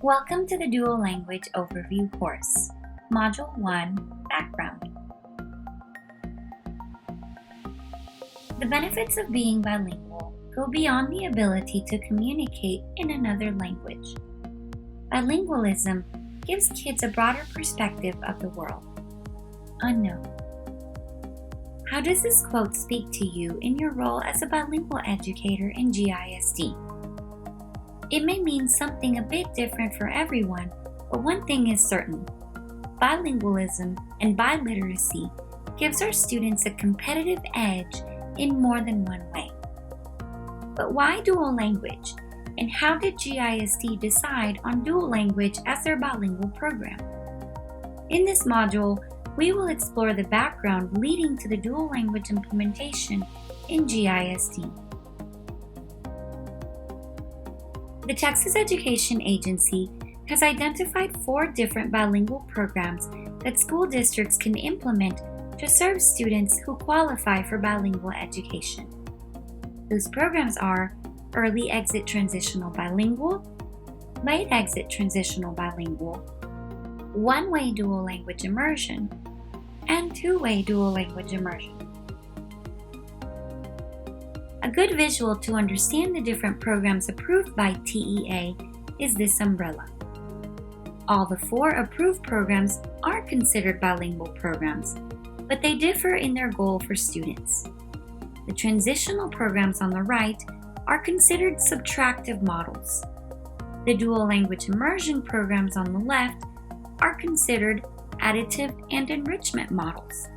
Welcome to the Dual Language Overview course, Module 1, Background. The benefits of being bilingual go beyond the ability to communicate in another language. Bilingualism gives kids a broader perspective of the world. Unknown. How does this quote speak to you in your role as a bilingual educator in GISD? It may mean something a bit different for everyone, but one thing is certain. Bilingualism and biliteracy gives our students a competitive edge in more than one way. But why dual language? And how did GISD decide on dual language as their bilingual program? In this module, we will explore the background leading to the dual language implementation in GISD. The Texas Education Agency has identified 4 different bilingual programs that school districts can implement to serve students who qualify for bilingual education. Those programs are Early Exit Transitional Bilingual, Late Exit Transitional Bilingual, One-Way Dual Language Immersion, and Two-Way Dual Language Immersion. A good visual to understand the different programs approved by TEA is this umbrella. All the 4 approved programs are considered bilingual programs, but they differ in their goal for students. The transitional programs on the right are considered subtractive models. The dual language immersion programs on the left are considered additive and enrichment models.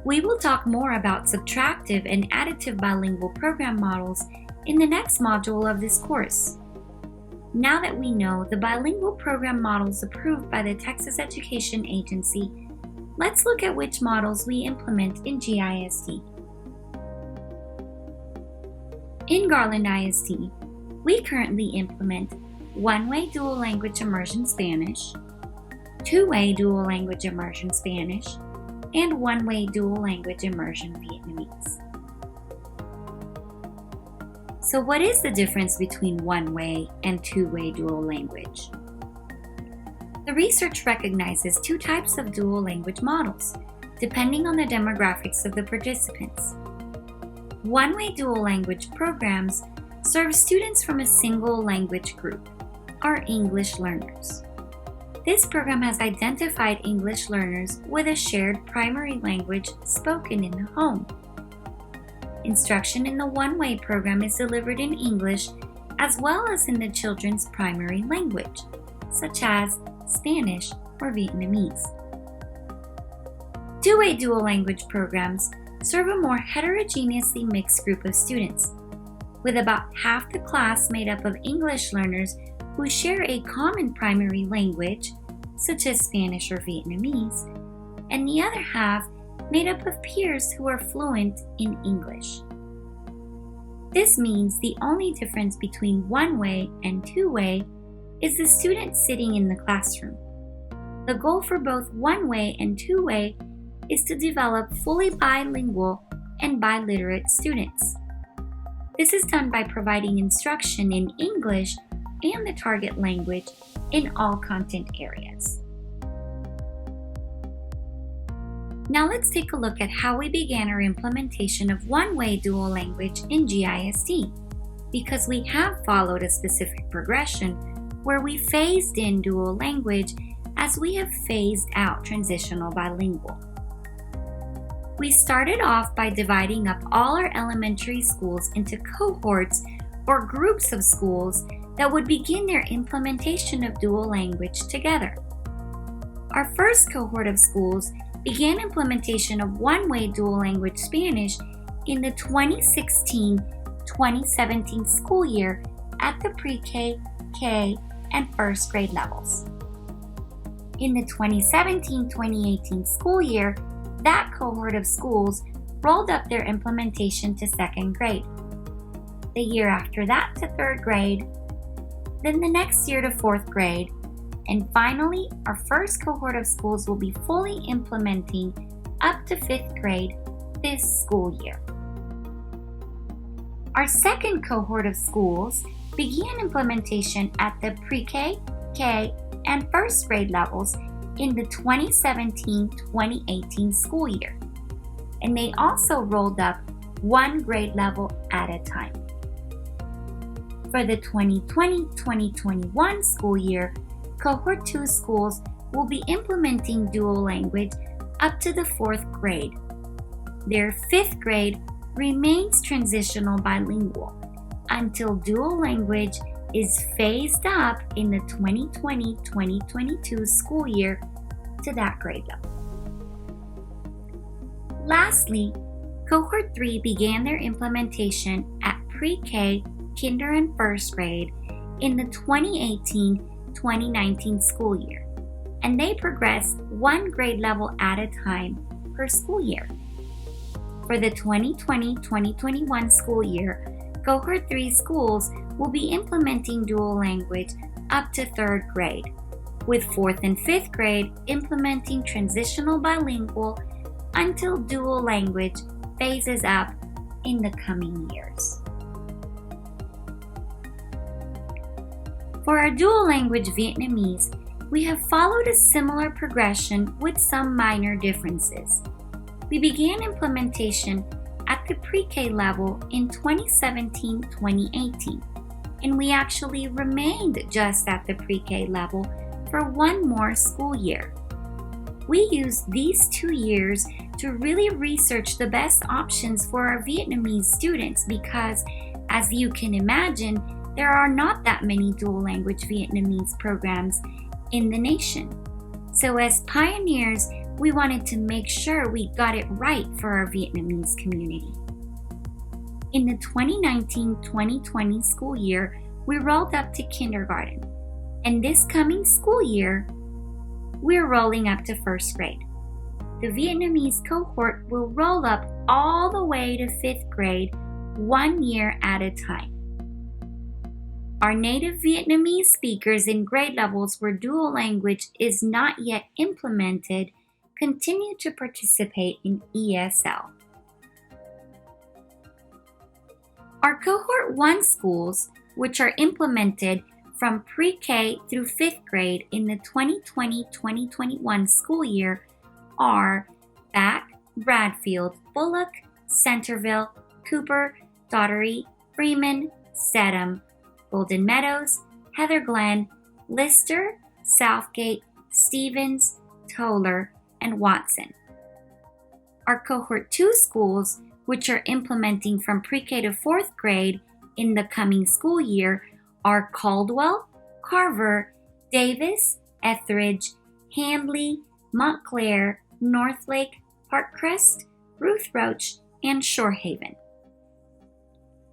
We will talk more about subtractive and additive bilingual program models in the next module of this course. Now that we know the bilingual program models approved by the Texas Education Agency, let's look at which models we implement in GISD. In Garland ISD, we currently implement One-Way Dual Language Immersion Spanish, Two-Way Dual Language Immersion Spanish, and One-Way Dual Language Immersion Vietnamese. So what is the difference between one-way and two-way dual language? The research recognizes 2 types of dual language models, depending on the demographics of the participants. One-way dual language programs serve students from a single language group, our English learners. This program has identified English learners with a shared primary language spoken in the home. Instruction in the one-way program is delivered in English as well as in the children's primary language, such as Spanish or Vietnamese. Two-way dual language programs serve a more heterogeneously mixed group of students, with about half the class made up of English learners who share a common primary language, such as Spanish or Vietnamese, and the other half made up of peers who are fluent in English. This means the only difference between one-way and two-way is the student sitting in the classroom. The goal for both one-way and two-way is to develop fully bilingual and biliterate students. This is done by providing instruction in English and the target language in all content areas. Now let's take a look at how we began our implementation of one-way dual language in GISD, because we have followed a specific progression where we phased in dual language as we have phased out transitional bilingual. We started off by dividing up all our elementary schools into cohorts or groups of schools that would begin their implementation of dual language together. Our first cohort of schools began implementation of one-way dual language Spanish in the 2016-2017 school year at the pre-K, K, and first grade levels. In the 2017-2018 school year, that cohort of schools rolled up their implementation to 2nd grade. The year after that to 3rd grade, then the next year to 4th grade, and finally, our first cohort of schools will be fully implementing up to 5th grade this school year. Our second cohort of schools began implementation at the pre-K, K, and first grade levels in the 2017-2018 school year, and they also rolled up one grade level at a time. For the 2020-2021 school year, Cohort 2 schools will be implementing dual language up to the 4th grade. Their 5th grade remains transitional bilingual until dual language is phased up in the 2020-2022 school year to that grade level. Lastly, Cohort 3 began their implementation at pre-K, kinder, and first grade in the 2018-2019 school year, and they progress one grade level at a time per school year. For the 2020-2021 school year, Cohort 3 schools will be implementing dual language up to 3rd grade, with 4th and 5th grade implementing transitional bilingual until dual language phases up in the coming years. For our dual language Vietnamese, we have followed a similar progression with some minor differences. We began implementation at the pre-K level in 2017-2018, and we actually remained just at the pre-K level for one more school year. We used these 2 years to really research the best options for our Vietnamese students because, as you can imagine, there are not that many dual language Vietnamese programs in the nation. So as pioneers, we wanted to make sure we got it right for our Vietnamese community. In the 2019-2020 school year, we rolled up to kindergarten, and this coming school year, we're rolling up to 1st grade. The Vietnamese cohort will roll up all the way to 5th grade 1 year at a time. Our native Vietnamese speakers in grade levels where dual language is not yet implemented continue to participate in ESL. Our Cohort 1 schools, which are implemented from pre-K through 5th grade in the 2020-2021 school year, are Back, Bradfield, Bullock, Centerville, Cooper, Daugherty, Freeman, Sedham, Golden Meadows, Heather Glen, Lister, Southgate, Stevens, Toller, and Watson. Our Cohort 2 schools, which are implementing from pre-K to 4th grade in the coming school year, are Caldwell, Carver, Davis, Etheridge, Handley, Montclair, Northlake, Parkcrest, Ruth Roach, and Shorehaven.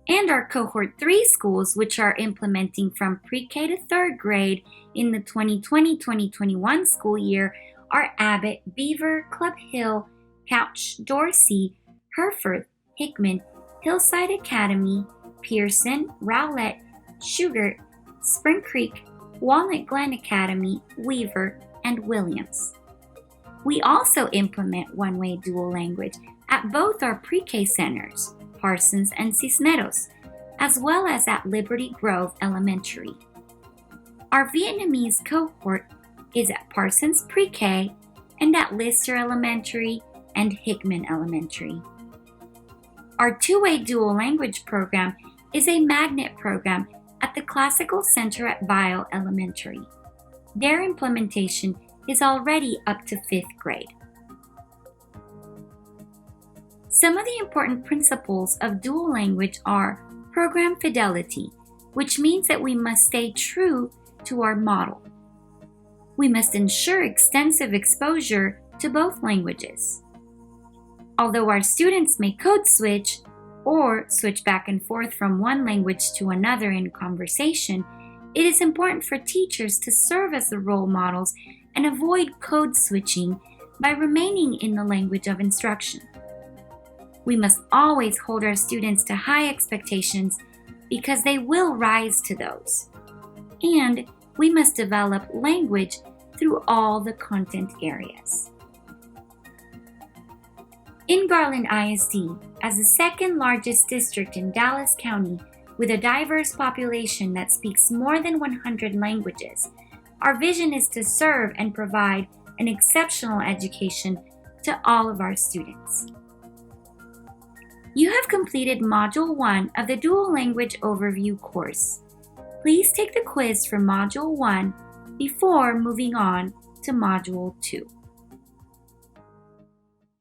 And our Cohort 3 schools, which are implementing from pre-K to 3rd grade in the 2020-2021 school year, are Abbott, Beaver, Club Hill, Couch, Dorsey, Hereford, Hickman, Hillside Academy, Pearson, Rowlett, Shugart, Spring Creek, Walnut Glen Academy, Weaver, and Williams. We also implement one-way dual language at both our pre-K centers, Parsons and Cisneros, as well as at Liberty Grove Elementary. Our Vietnamese cohort is at Parsons Pre-K and at Lister Elementary and Hickman Elementary. Our two-way dual language program is a magnet program at the Classical Center at Vile Elementary. Their implementation is already up to 5th grade. Some of the important principles of dual language are program fidelity, which means that we must stay true to our model. We must ensure extensive exposure to both languages. Although our students may code switch or switch back and forth from one language to another in conversation, it is important for teachers to serve as the role models and avoid code switching by remaining in the language of instruction. We must always hold our students to high expectations because they will rise to those. And we must develop language through all the content areas. In Garland ISD, as the second largest district in Dallas County With a diverse population that speaks more than 100 languages, our vision is to serve and provide an exceptional education to all of our students. You have completed Module 1 of the Dual Language Overview course. Please take the quiz for Module 1 before moving on to Module 2.